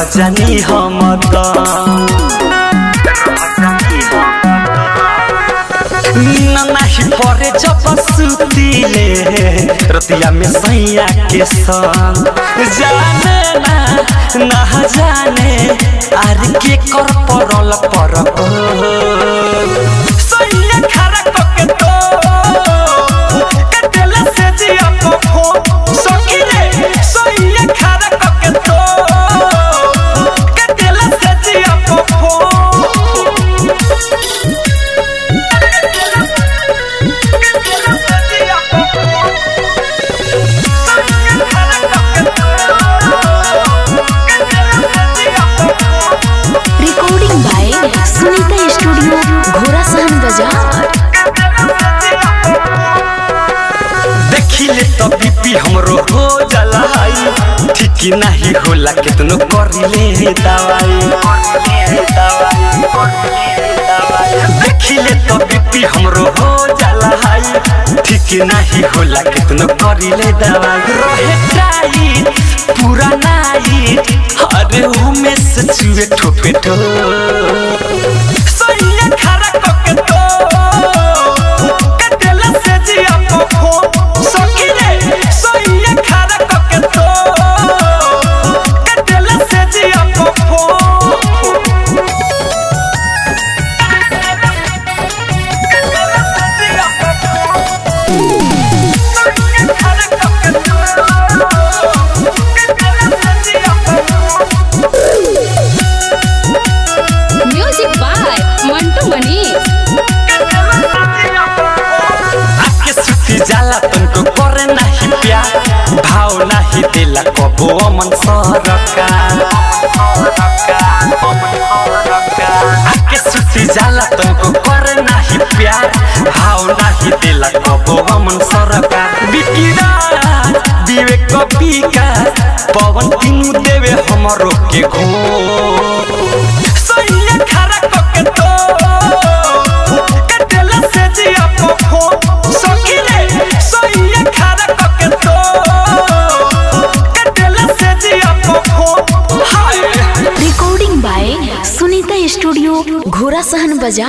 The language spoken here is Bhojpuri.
रह जानी हम नहीं परे जब सुतीले रतिया में सैया के संग जाने ना जाने आर के कर परल पर सैया खरा के तो कटला से जिया को सखी रे सैया खरा के तो कटला से जिया को सुनीता स्टूडियो घोड़ा सहन बाजार। देखिले तो बीपी हमरो हो जाला हाई ठीक नहीं होला कितनो करिले दवाई देखिले तो बीपी हमरो हो जाला हाई ठीक नहीं होला कितनो करिले दवाई रहे टाइट पूरा नाइट अरे उमे से चुए ठोपे ठो सैया खरा के तो कटला से जिया को सखी रे सैया खरा के तो कटला से जिया को म्यूजिक बाय मंटू मनीष। आके सुती जाला तुमको करे नहीं प्यार भाव नहीं दिला कबो अमन सरका आके सुती जाला तुमको करे नहीं प्यार भाव नहीं दिला कबो अमन सरका बिकिरा विवेक कपिका पवन तीनू देवे हमरो के घो सैया खरा के तो कटला से जिया को सखी रे सैया खरा के तो कटला से जिया को हाय। रिकॉर्डिंग बाय सुनीता स्टूडियो घोड़ा सहन बाजार।